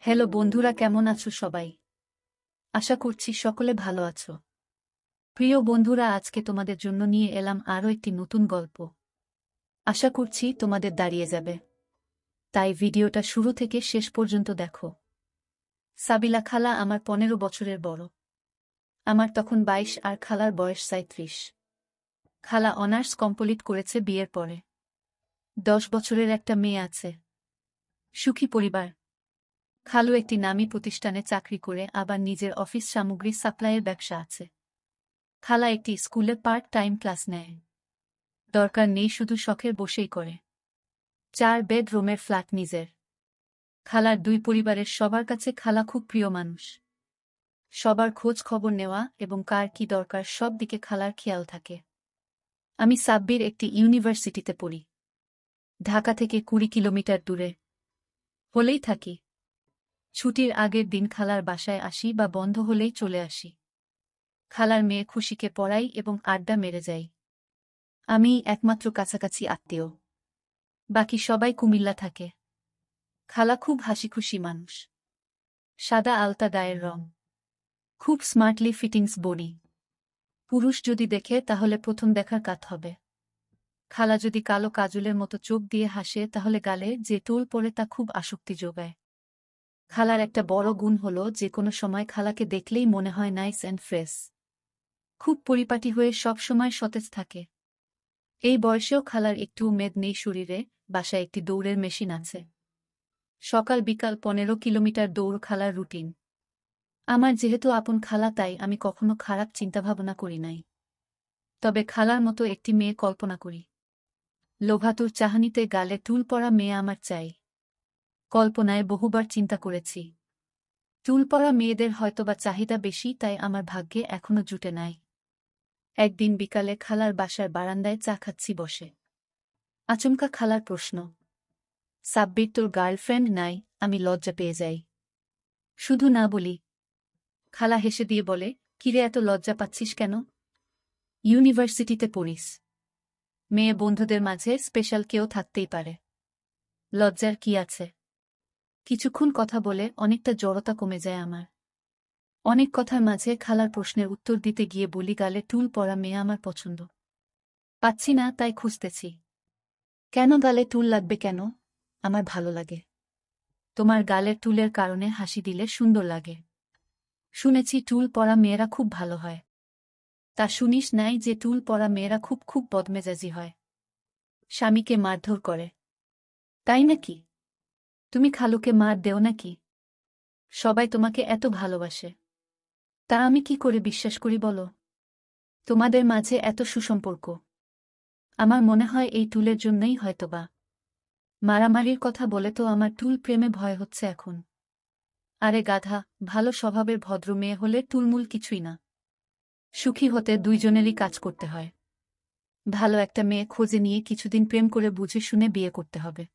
Hello বন্ধুরা, কেমন আছো সবাই? আশা করছি সকলে ভালো আছো। প্রিয় বন্ধুরা, আজকে তোমাদের জন্য নিয়ে এলাম আরও একটি নতুন গল্প। আশা করছি তোমাদের দাঁড়িয়ে যাবে, তাই ভিডিওটা শুরু থেকে শেষ পর্যন্ত দেখো। সাবিলা খালা আমার 15 বছরের বড়। আমার তখন 22 আর খালার বয়স 37। খালা অনার্স কমপ্লিট করেছে বিয়ের পরে। 10 বছরের একটা মেয়ে আছে। সুখী পরিবার। খালু একটি নামী প্রতিষ্ঠানে চাকরি করে আবার নিজের অফিস সামগ্রী সাপ্লাইয়ের ব্যবসা আছে। খালা একটি স্কুলে পার্ট টাইম ক্লাস নেয়। দরকার নেই, শুধু শখের বসেই করে। 4 বেডরুমের ফ্ল্যাট নিজের। খালার দুই পরিবারের সবার কাছে খালা খুব প্রিয় মানুষ। সবার খোঁজ খবর নেওয়া এবং কার কি দরকার সব দিকে খালার খেয়াল থাকে। আমি সাব্বির একটি ইউনিভার্সিটিতে পড়ি। ঢাকা থেকে 20 কিলোমিটার দূরে। হলেই থাকি। ছুটির আগের দিন খালার বাসায় আসি বা বন্ধ হলেই চলে আসি। খালার মেয়ে খুশিকে পড়াই এবং আড্ডা মেরে যাই। আমি একমাত্র কাছাকাছি আত্মীয়। বাকি সবাই কুমিল্লা থাকে। খালা খুব হাসিখুশি মানুষ। সাদা আলতা গায়ের রং। খুব স্মার্টলি ফিটিংস বডি। পুরুষ যদি দেখে তাহলে প্রথম দেখার কাত হবে। খালা যদি কালো কাজলের মতো চোখ দিয়ে হাসে তাহলে গালে যে টোল পড়ে তা খুব আসক্তি যোগায়। খালার একটা বড় গুণ হলো যে কোনো সময় খালাকে দেখলেই মনে হয় নাইস অ্যান্ড ফ্রেশ। খুব পরিপাটি হয়ে সব সময় সতেজ থাকে। এই বয়সেও খালার একটু মেদ নেই শরীরে। বাসায় একটি দৌড়ের মেশিন আছে। সকাল বিকাল 15 কিলোমিটার দৌড় খালার রুটিন। আমার যেহেতু আপন খালা, তাই আমি কখনো খারাপ চিন্তাভাবনা করি নাই। তবে খালার মতো একটি মেয়ে কল্পনা করি। লোভাতুর চাহানিতে গালে টুল পরা মেয়ে আমার চাই। কল্পনায় বহুবার চিন্তা করেছি। চুল পরা মেয়েদের হয়তোবা চাহিদা বেশি, তাই আমার ভাগ্যে এখনো জুটে নাই। একদিন বিকালে খালার বাসার বারান্দায় চা খাচ্ছি বসে। আচমকা খালার প্রশ্ন, সাব্বির তোর গার্লফ্রেন্ড নাই? আমি লজ্জা পেয়ে যাই। শুধু না বলি। খালা হেসে দিয়ে বলে, কিরে এত লজ্জা পাচ্ছিস কেন? ইউনিভার্সিটিতে পড়িস। মেয়ে বন্ধুদের মাঝে স্পেশাল কেউ থাকতেই পারে। লজ্জার কি আছে? কিছুক্ষণ কথা বলে অনেকটা জড়তা কমে যায় আমার। অনেক কথার মাঝে খালার প্রশ্নের উত্তর দিতে গিয়ে বলি, গালে টুল পরা মেয়ে আমার পছন্দ। পাচ্ছি না, তাই খুঁজতেছি। কেন গালে টুল লাগবে কেন? আমার ভালো লাগে। তোমার গালের টুলের কারণে হাসি দিলে সুন্দর লাগে। শুনেছি টুল পরা মেয়েরা খুব ভালো হয়। তা শুনিস নাই যে টুল পরা মেয়েরা খুব খুব বদমেজাজি হয়? স্বামীকে মারধর করে। তাই নাকি? তুমি খালুকে মার দেও নাকি? সবাই তোমাকে এত ভালোবাসে। তা আমি কি করে বিশ্বাস করি বলো? তোমাদের মাঝে এত সুসম্পর্ক। আমার মনে হয় এই টুলের জন্যই হয়তোবা। মারামারির কথা বলে তো আমার টুল প্রেমে ভয় হচ্ছে এখন। আরে গাধা, ভালো স্বভাবের ভদ্র মেয়ে হলে টুলমুল কিছুই না। সুখী হতে দুইজনেরই কাজ করতে হয়। ভালো একটা মেয়ে খোঁজে নিয়ে কিছুদিন প্রেম করে বুঝে শুনে বিয়ে করতে হবে।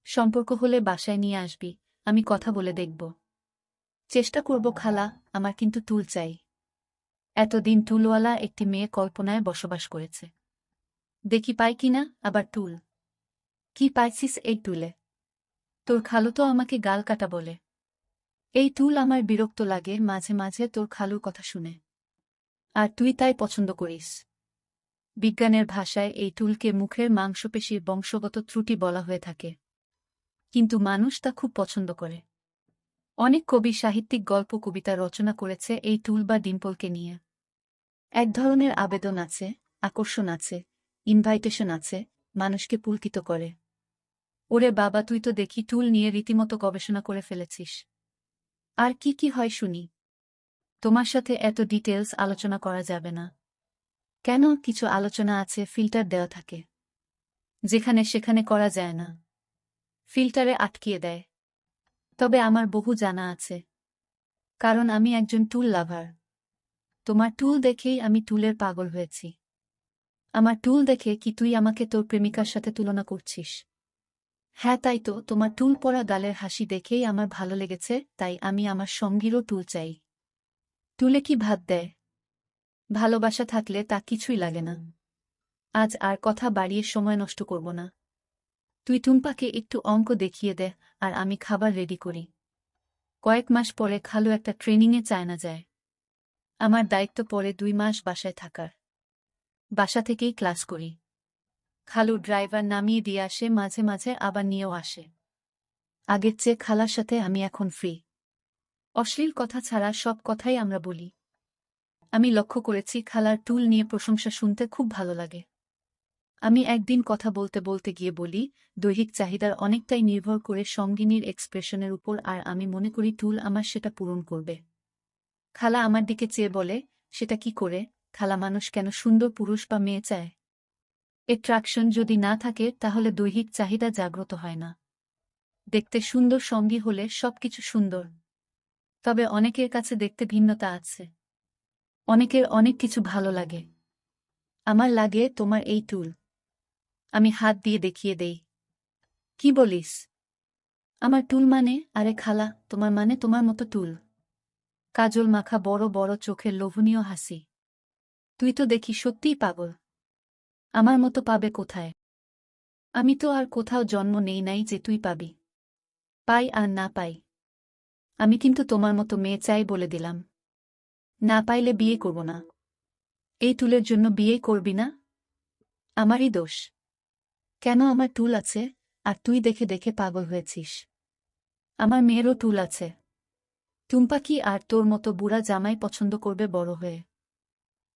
সম্পর্ক হলে বাসায় নিয়ে আসবি, আমি কথা বলে দেখব। চেষ্টা করব খালা, আমার কিন্তু টুল চাই। এতদিন টুলওয়ালা একটি মেয়ে কল্পনায় বসবাস করেছে। দেখি পাই কিনা আবার টুল। কি পাইছিস এই টুলে? তোর খালু তো আমাকে গাল কাটা বলে। এই টুল আমার বিরক্ত লাগে মাঝে মাঝে তোর খালুর কথা শুনে। আর তুই তাই পছন্দ করিস। বিজ্ঞানের ভাষায় এই টুলকে মুখের মাংসপেশির বংশগত ত্রুটি বলা হয়ে থাকে। কিন্তু মানুষ তা খুব পছন্দ করে। অনেক কবি সাহিত্যিক গল্প কবিতা রচনা করেছে এই টুল বা ডিম্পলকে নিয়ে। এক ধরনের আবেদন আছে, আকর্ষণ আছে, ইনভাইটেশন আছে, মানুষকে পুলকিত করে। ওরে বাবা, তুই তো দেখি টুল নিয়ে রীতিমতো গবেষণা করে ফেলেছিস। আর কি কি হয় শুনি? তোমার সাথে এত ডিটেলস আলোচনা করা যাবে না। কেন? কিছু আলোচনা আছে ফিল্টার দেওয়া থাকে। যেখানে সেখানে করা যায় না। ফিল্টারে আটকিয়ে দেয়। তবে আমার বহু জানা আছে। কারণ আমি একজন টুল লাভার। তোমার টুল দেখেই আমি টুলের পাগল হয়েছি। আমার টুল দেখে কি তুই আমাকে তোর প্রেমিকার সাথে তুলনা করছিস? হ্যাঁ তাই তো, তোমার টুল পরা গালের হাসি দেখেই আমার ভালো লেগেছে, তাই আমি আমার সঙ্গীরও টুল চাই। টুলে কি ভাত দেয়? ভালোবাসা থাকলে তা কিছুই লাগে না। আজ আর কথা বাড়িয়ে সময় নষ্ট করব না। তুই টুম্পাকে একটু অঙ্ক দেখিয়ে দে, আর আমি খাবার রেডি করি। কয়েক মাস পরে খালু একটা ট্রেনিংয়ে চায়না যায়। আমার দায়িত্ব পড়ে 2 মাস বাসায় থাকার। বাসা থেকেই ক্লাস করি। খালু ড্রাইভার নামিয়ে দিয়ে আসে, মাঝে মাঝে আবার নিয়েও আসে। আগের চেয়ে খালার সাথে আমি এখন ফ্রি। অশ্লীল কথা ছাড়া সব কথাই আমরা বলি। আমি লক্ষ্য করেছি খালার টুল নিয়ে প্রশংসা শুনতে খুব ভালো লাগে। আমি একদিন কথা বলতে বলতে গিয়ে বলি, দৈহিক চাহিদার অনেকটাই নির্ভর করে সঙ্গিনীর এক্সপ্রেশনের উপর, আর আমি মনে করি টুল আমার সেটা পূরণ করবে। খালা আমার দিকে চেয়ে বলে, সেটা কি করে? খালা, মানুষ কেন সুন্দর পুরুষ বা মেয়ে চায়? অ্যাট্রাকশন যদি না থাকে তাহলে দৈহিক চাহিদা জাগ্রত হয় না। দেখতে সুন্দর সঙ্গী হলে সবকিছু সুন্দর। তবে অনেকের কাছে দেখতে ভিন্নতা আছে। অনেকের অনেক কিছু ভালো লাগে। আমার লাগে তোমার এই টুল। আমি হাত দিয়ে দেখিয়ে দেই। কি বলিস? আমার টুল মানে? আরে খালা, তোমার মানে তোমার মতো টুল। কাজল মাখা বড় বড় চোখের লোভনীয় হাসি। তুই তো দেখি সত্যিই পাগল। আমার মতো পাবে কোথায়? আমি তো আর কোথাও জন্ম নেই নাই যে তুই পাবি। পাই আর না পাই, আমি কিন্তু তোমার মতো মেয়ে চাই বলে দিলাম। না পাইলে বিয়ে করব না। এই টুলের জন্য বিয়ে করবি না? আমারই দোষ। কেন? আমার টুল আছে, আর তুই দেখে দেখে পাগল হয়েছিস। আমার মেয়েরও টুল আছে। টুম্পা কি আর তোর মতো বুড়া জামাই পছন্দ করবে বড় হয়ে?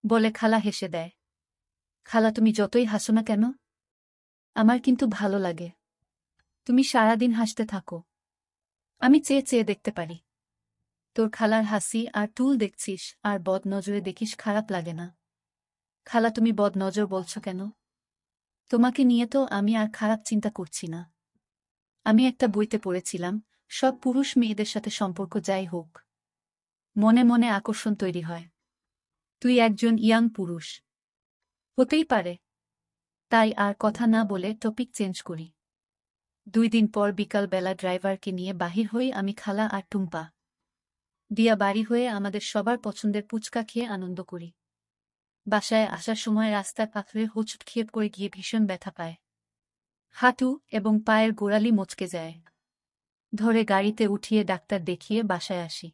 বলে খালা হেসে দেয়। খালা, তুমি যতই হাসো না কেন, আমার কিন্তু ভালো লাগে। তুমি সারাদিন হাসতে থাকো, আমি চেয়ে চেয়ে দেখতে পারি। তোর খালার হাসি আর টুল দেখছিস আর বদ নজরে দেখিস, খারাপ লাগে না? খালা, তুমি বদ নজর বলছো কেন? তোমাকে নিয়ে তো আমি আর খারাপ চিন্তা করছি না। আমি একটা বইতে পড়েছিলাম, সব পুরুষ মেয়েদের সাথে সম্পর্ক যাই হোক, মনে মনে আকর্ষণ তৈরি হয়। তুই একজন ইয়াং পুরুষ, হতেই পারে। তাই আর কথা না বলে টপিক চেঞ্জ করি। 2 দিন পর বিকালবেলা ড্রাইভারকে নিয়ে বাহির হই আমি, খালা আর টুম্পা। দিয়া বাড়ি হয়ে আমাদের সবার পছন্দের পুচকা খেয়ে আনন্দ করি। বাসায় আসার সময় রাস্তার পাথরে হোঁচট খেয়ে পড়ে গিয়ে ভীষণ ব্যথা পায়। হাঁটু এবং পায়ের গোড়ালি মচকে যায়। ধরে গাড়িতে উঠিয়ে ডাক্তার দেখিয়ে বাসায় আসি।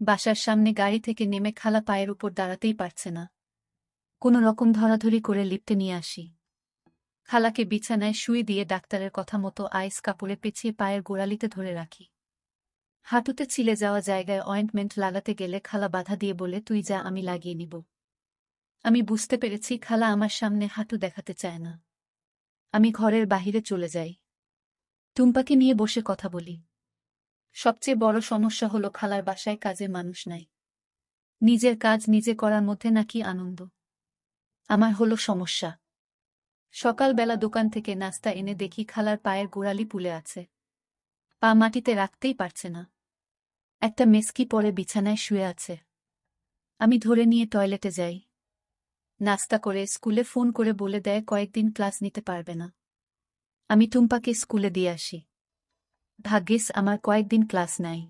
বাসার সামনে গাড়ি থেকে নেমে খালা পায়ের উপর দাঁড়াতেই পারছে না। কোনো রকম ধরাধরি করে লিফটে নিয়ে আসি। খালাকে বিছানায় শুয়ে দিয়ে ডাক্তারের কথা মতো আইস কাপড়ে পেঁচিয়ে পায়ের গোড়ালিতে ধরে রাখি। হাঁটুতে ছিলে যাওয়া জায়গায় অয়েন্টমেন্ট লাগাতে গেলে খালা বাধা দিয়ে বলে, তুই যা, আমি লাগিয়ে নিব। আমি বুঝতে পেরেছি খালা আমার সামনে হাঁটু দেখাতে চায় না। আমি ঘরের বাহিরে চলে যাই। টুম্পাকে নিয়ে বসে কথা বলি। সবচেয়ে বড় সমস্যা হলো খালার বাসায় কাজের মানুষ নাই। নিজের কাজ নিজে করার মধ্যে নাকি আনন্দ। আমার হলো সমস্যা। সকালবেলা দোকান থেকে নাস্তা এনে দেখি খালার পায়ের গোড়ালি পুলে আছে। পা মাটিতে রাখতেই পারছে না। একটা মেস্কি পরে বিছানায় শুয়ে আছে। আমি ধরে নিয়ে টয়লেটে যাই। নাস্তা করে স্কুলে ফোন করে বলে দেয় কয়েকদিন ক্লাস নিতে পারবে না। আমি টুম্পাকে স্কুলে দিয়ে আসি। ভাগ্যিস আমার কয়েকদিন ক্লাস নাই।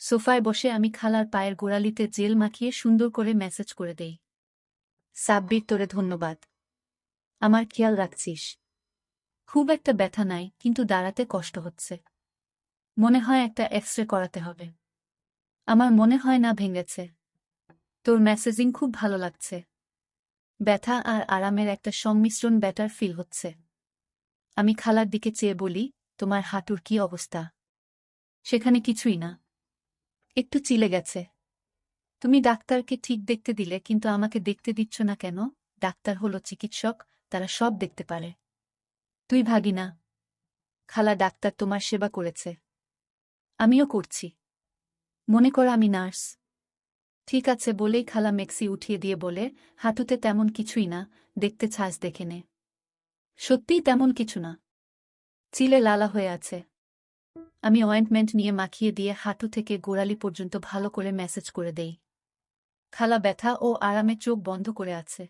সোফায় বসে আমি খালার পায়ের গোড়ালিতে জেল মাখিয়ে সুন্দর করে মেসেজ করে দেই, সাব্বির, তোরে ধন্যবাদ। আমার খেয়াল রাখছিস। খুব একটা ব্যথা নাই, কিন্তু দাঁড়াতে কষ্ট হচ্ছে। মনে হয় একটা এক্সরে করাতে হবে। আমার মনে হয় না ভেঙেছে। তোর মেসেজিং খুব ভালো লাগছে। ব্যথা আর আরামের একটা সংমিশ্রণ, বেটার ফিল হচ্ছে। আমি খালার দিকে চেয়ে বলি, তোমার হাঁটুর কি অবস্থা? সেখানে কিছুই না, একটু চিলে গেছে। তুমি ডাক্তারকে ঠিক দেখতে দিলে, কিন্তু আমাকে দেখতে দিচ্ছ না কেন? ডাক্তার হলো চিকিৎসক, তারা সব দেখতে পারে। তুই ভাগি না। খালা, ডাক্তার তোমার সেবা করেছে, আমিও করছি। মনে কর আমি নার্স। ঠিক আছে বলেই খালা মেক্সি উঠিয়ে দিয়ে বলে, হাঁটুতে তেমন কিছুই না, দেখতে ছাঁচ দেখে নে। সত্যিই তেমন কিছু না, চিলে লালা হয়ে আছে। আমি অয়েন্টমেন্ট নিয়ে মাখিয়ে দিয়ে হাঁটু থেকে গোড়ালি পর্যন্ত ভালো করে ম্যাসেজ করে দেই। খালা ব্যথা ও আরামে চোখ বন্ধ করে আছে।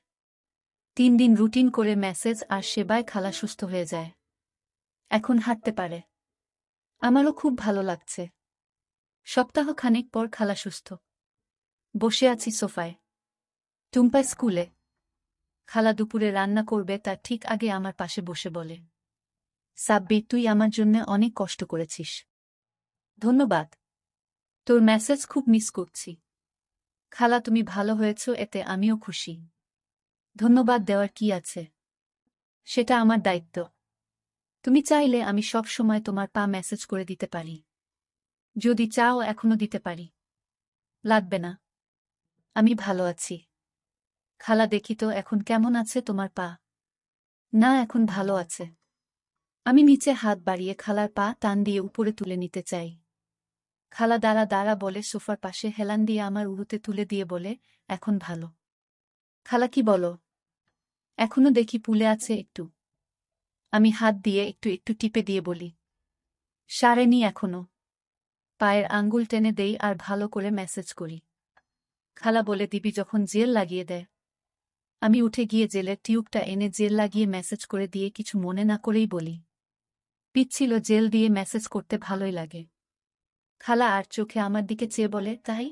3 দিন রুটিন করে ম্যাসেজ আর সেবায় খালা সুস্থ হয়ে যায়। এখন হাঁটতে পারে। আমারও খুব ভালো লাগছে। সপ্তাহ খানেক পর খালা সুস্থ। বসে আছি সোফায়। টুম্পা স্কুলে। খালা দুপুরে রান্না করবে তার ঠিক আগে আমার পাশে বসে বলে, সাব্বির, তুই আমার জন্য অনেক কষ্ট করেছিস। ধন্যবাদ। তোর মেসেজ খুব মিস করছি। খালা তুমি ভালো হয়েছ এতে আমিও খুশি। ধন্যবাদ দেওয়ার কি আছে? সেটা আমার দায়িত্ব। তুমি চাইলে আমি সব সময় তোমার পা মেসেজ করে দিতে পারি। যদি চাও এখনো দিতে পারি। লাগবে না। আমি ভালো আছি। খালা দেখি তো এখন কেমন আছে তোমার পা। না এখন ভালো আছে। আমি নিচে হাত বাড়িয়ে খালার পা টান দিয়ে উপরে তুলে নিতে চাই। খালা দাঁড়া দাঁড়া বলে সোফার পাশে হেলান দিয়ে আমার উরুতে তুলে দিয়ে বলে, এখন ভালো। খালা কি বলো? এখনো দেখি পুলে আছে একটু। আমি হাত দিয়ে একটু একটু টিপে দিয়ে বলি, সারেনি এখনো। পায়ের আঙ্গুল টেনে দেই আর ভালো করে মেসেজ করি। খালা বলে দিবি যখন জেল লাগিয়ে দেয়। আমি উঠে গিয়ে জেলের টিউবটা এনে জেল লাগিয়ে মেসেজ করে দিয়ে কিছু মনে না করেই বলি, পিচ্ছিল জেল দিয়ে মেসেজ করতে ভালোই লাগে। খালা আর চোখে আমার দিকে চেয়ে বলে, তাই?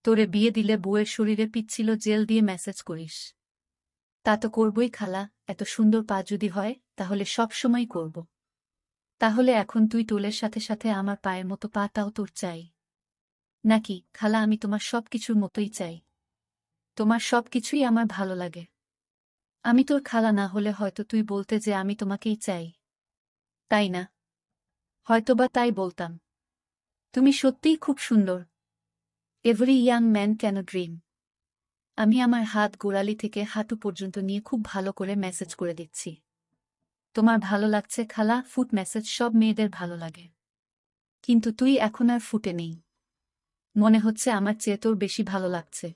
তোরে বিয়ে দিলে বউয়ের শরীরে পিচ্ছিল জেল দিয়ে মেসেজ করিস? তা তো করবই খালা, এত সুন্দর পা যদি হয় তাহলে সব সময় করব। তাহলে এখন তুই টোলের সাথে সাথে আমার পায়ের মতো পাটাও তোর চাই নাকি? খালা আমি তোমার সব কিছুর মতোই চাই। তোমার সব কিছুই আমার ভালো লাগে। আমি তোর খালা না হলে হয়তো তুই বলতে যে আমি তোমাকেই চাই, তাই না? হয়তোবা তাই বলতাম। তুমি সত্যিই খুব সুন্দর। Every young man can dream. আমি আমার হাত গোড়ালি থেকে হাঁটু পর্যন্ত নিয়ে খুব ভালো করে মেসেজ করে দিচ্ছি। তোমার ভালো লাগছে খালা? ফুট মেসেজ সব মেয়েদের ভালো লাগে। কিন্তু তুই এখন আর ফুটে নেই। মনে হচ্ছে আমার চেয়ে তোর বেশি ভালো লাগছে।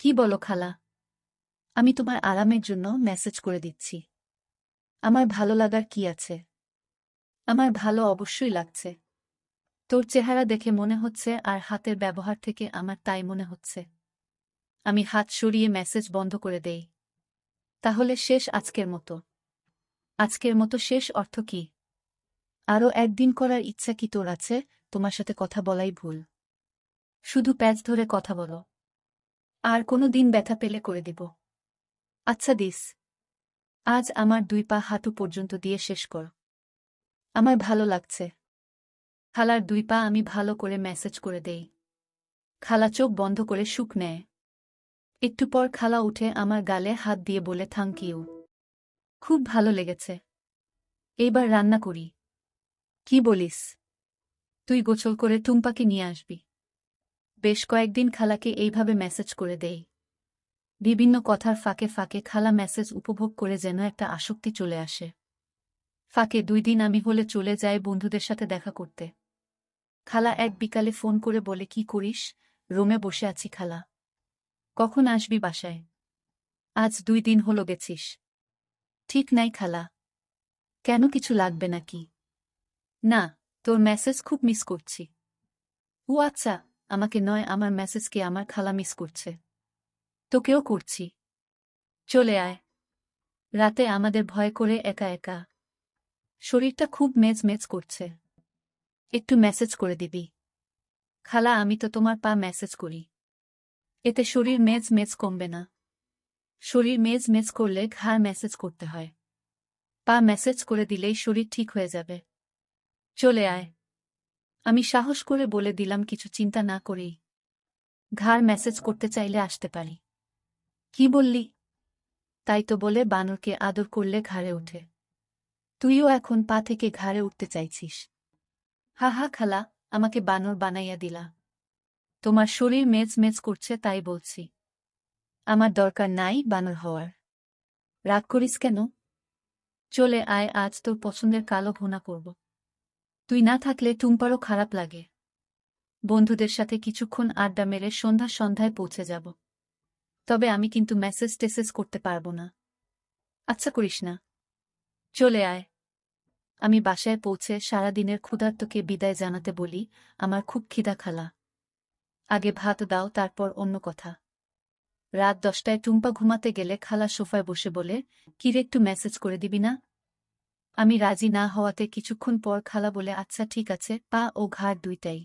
কি বলো খালা? আমি তোমার আরামের জন্য মেসেজ করে দিচ্ছি। আমার ভালো লাগার কি আছে? আমার ভালো অবশ্যই লাগছে। তোর চেহারা দেখে মনে হচ্ছে আর হাতের ব্যবহার থেকে আমার তাই মনে হচ্ছে। আমি হাত সরিয়ে মেসেজ বন্ধ করে দেই। তাহলে শেষ আজকের মতো? আজকের মতো শেষ অর্থ কি? আরও একদিন করার ইচ্ছা কি তোর আছে? তোমার সাথে কথা বলাই ভুল। শুধু প্যাচ ধরে কথা বলো। আর কোনো দিন ব্যথা পেলে করে দিব। আচ্ছা দিস। আজ আমার 2 পা হাঁটু পর্যন্ত দিয়ে শেষ কর। আমার ভালো লাগছে। খালার 2 পা আমি ভালো করে মেসেজ করে দেই। খালা চোখ বন্ধ করে সুখ নেয়। একটু পর খালা উঠে আমার গালে হাত দিয়ে বলে, থ্যাংক ইউ। খুব ভালো লেগেছে। এইবার রান্না করি। কি বলিস? তুই গোসল করে টুম্পাকে নিয়ে আসবি। বেশ কয়েকদিন খালাকে এইভাবে মেসেজ করে দেই। বিভিন্ন কথার ফাঁকে ফাঁকে খালা মেসেজ উপভোগ করে যেন একটা আসক্তি চলে আসে। ফাঁকে 2 দিন আমি হলে চলে যাই বন্ধুদের সাথে দেখা করতে। খালা এক বিকালে ফোন করে বলে, কি করিস? রুমে বসে আছি খালা। কখন আসবি বাসায়? আজ 2 দিন হলো গেছিস। ঠিক নাই খালা। কেন কিছু লাগবে নাকি? না, তোর মেসেজ খুব মিস করছি। ও আচ্ছা, আমাকে নয় আমার মেসেজকে আমার খালা মিস করছে। তোকেও করছি। চলে আয়। রাতে আমাদের ভয় করে একা একা। শরীরটা খুব মেজ মেজ করছে। একটু মেসেজ করে দিবি? খালা আমি তো তোমার পা মেসেজ করি। এতে শরীর মেজ মেজ কমবে না। শরীর মেজ মেজ করলে ঘাড় মেসেজ করতে হয়। পা মেসেজ করে দিলেই শরীর ঠিক হয়ে যাবে। চলে আয়। আমি সাহস করে বলে দিলাম, কিছু চিন্তা না করেই। ঘাড় মেসেজ করতে চাইলে আসতে পারি। কি বললি? তাই তো বলে বানরকে আদর করলে ঘাড়ে ওঠে। তুইও এখন পা থেকে ঘাড়ে উঠতে চাইছিস? হা হা খালা, আমাকে বানর বানাইয়া দিলা। তোমার শরীর মেজ মেজ করছে তাই বলছি। আমার দরকার নাই বানর হওয়ার। রাগ করিস কেন? চলে আয়, আজ তোর পছন্দের কালো ভুনা করব। তুই না থাকলে টুম্পারও খারাপ লাগে। বন্ধুদের সাথে কিছুক্ষণ আড্ডা মেরে সন্ধ্যায় পৌঁছে যাব। তবে আমি কিন্তু মেসেজ টেসেজ করতে পারবো না। আচ্ছা করিস না। চলে আয়। আমি বাসায় পৌঁছে সারাদিনের ক্ষুধার্তকে বিদায় জানাতে বলি, আমার খুব খিদা খালা। আগে ভাত দাও তারপর অন্য কথা। রাত 10টায় টুম্পা ঘুমাতে গেলে খালা সোফায় বসে বলে, কিরে একটু মেসেজ করে দিবি না? আমি রাজি না হওয়াতে কিছুক্ষণ পর খালা বলে, আচ্ছা ঠিক আছে, পা ও ঘাড় দুইটাই।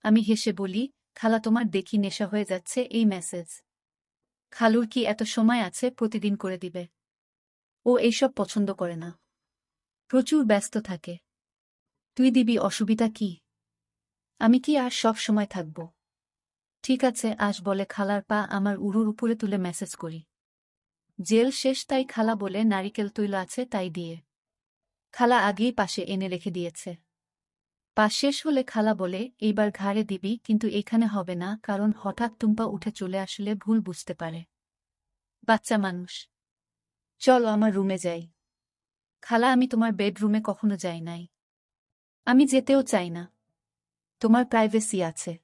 আমি হেসে বলি, খালা তোমার দেখি নেশা হয়ে যাচ্ছে এই মেসেজ। খালুর কি এত সময় আছে প্রতিদিন করে দিবে? ও এইসব পছন্দ করে না। প্রচুর ব্যস্ত থাকে। তুই দিবি, অসুবিধা কি? আমি কি আর সব সময় থাকব? ঠিক আছে আস বলে খালার পা আমার উড়ুর উপরে তুলে মেসেজ করি। জেল শেষ তাই খালা বলে নারিকেল তৈল আছে তাই দিয়ে। খালা আগেই পাশে এনে রেখে দিয়েছে। পা শেষ হলে খালা বলে এইবার ঘাড়ে দিবি কিন্তু এখানে হবে না কারণ হঠাৎ টুম্পা উঠে চলে আসলে ভুল বুঝতে পারে। বাচ্চা মানুষ। চলো আমার রুমে যাই। খালা আমি তোমার বেডরুমে কখনো যাই নাই। আমি যেতেও চাই না। তোমার প্রাইভেসি আছে।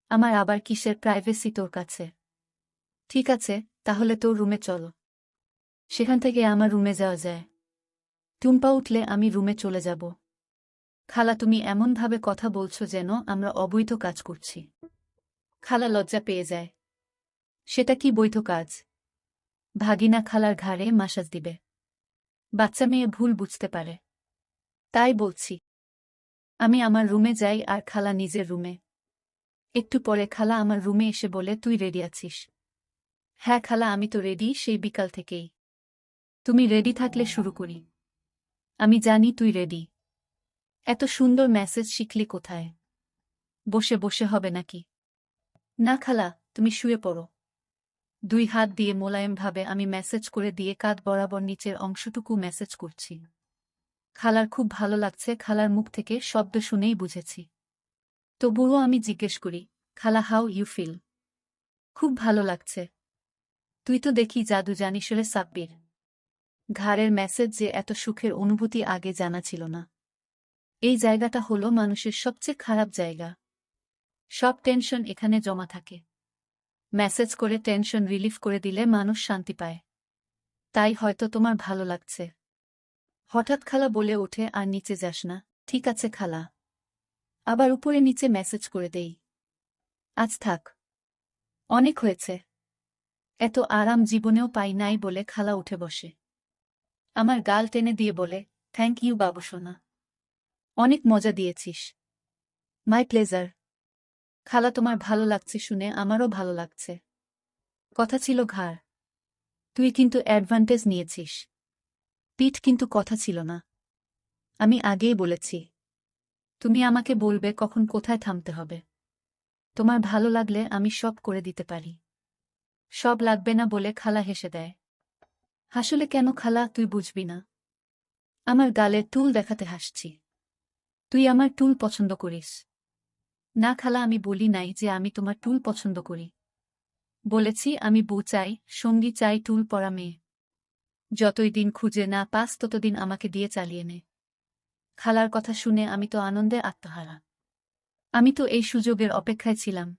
আমার আবার কিসের প্রাইভেসি তোর কাছে? ঠিক আছে তাহলে তোর রুমে চলো। সেখান থেকে আমার রুমে যাওয়া যায়। টুম্পা উঠলে আমি রুমে চলে যাব। খালা তুমি এমনভাবে কথা বলছো যেন আমরা অবৈধ কাজ করছি। খালা লজ্জা পেয়ে যায়। সেটা কি বৈধ কাজ? ভাগিনা খালার ঘাড়ে মাসাজ দিবে। বাচ্চা মেয়ে ভুল বুঝতে পারে। তাই বলছি। আমি আমার রুমে যাই আর খালা নিজের রুমে। একটু পরে খালা আমার রুমে এসে বলে তুই রেডি আছিস? হ্যাঁ খালা আমি তো রেডি সেই বিকাল থেকেই। তুমি রেডি থাকলে শুরু করি। আমি জানি তুই রেডি। এত সুন্দর মেসেজ শিখলি কোথায়? বসে বসে হবে নাকি? না খালা তুমি শুয়ে পড়ো। দুই হাত দিয়ে মোলায়েমভাবে আমি মেসেজ করে দিয়ে কাঁধ বরাবর নিচের অংশটুকু মেসেজ করছি। খালার খুব ভালো লাগছে খালার মুখ থেকে শব্দ শুনেই বুঝেছি। তবুও আমি জিজ্ঞেস করি খালা হাউ ইউ ফিল? খুব ভালো লাগছে। তুই তো দেখি জাদু জানিস রে সাব্বির। ঘাড়ের মেসেজ যে এত সুখের অনুভূতি আগে জানা ছিল না। এই জায়গাটা হলো মানুষের সবচেয়ে খারাপ জায়গা। সব টেনশন এখানে জমা থাকে। মেসেজ করে টেনশন রিলিফ করে দিলে মানুষ শান্তি পায়। তাই হয়তো তোমার ভালো লাগছে। হঠাৎ খালা বলে ওঠে আর নিচে যাস না। ঠিক আছে খালা। আবার উপরে নিচে মেসেজ করে দেই। আজ থাক। অনেক হয়েছে। এত আরাম জীবনেও পাই নাই বলে খালা উঠে বসে। আমার গাল টেনে দিয়ে বলে থ্যাংক ইউ বাবু সোনা। অনেক মজা দিয়েছিস। My pleasure. খালা তোমার ভালো লাগছে শুনে আমারও ভালো লাগছে। কথা ছিল ঘাড়। তুই কিন্তু অ্যাডভান্টেজ নিয়েছিস। পিঠ কিন্তু কথা ছিল না। আমি আগেই বলেছি। তুমি আমাকে বলবে কখন কোথায় থামতে হবে। তোমার ভালো লাগলে আমি সব করে দিতে পারি। সব লাগবে না বলে খালা হেসে দেয়। হাসলে কেন খালা তুই বুঝবি না? আমার গালে টুল দেখাতে হাসছি। তুই আমার টুল পছন্দ করিস। না খালা আমি বলি নাই যে আমি তোমার টুল পছন্দ করি। বলেছি আমি বউ চাই, সঙ্গী চাই টুল পরা মেয়ে। যতই দিন খুঁজে না পাস ততদিন আমাকে দিয়ে চালিয়ে নে। খালার কথা শুনে আমি তো আনন্দে আত্মহারা। আমি তো এই সুযোগের অপেক্ষায় ছিলাম।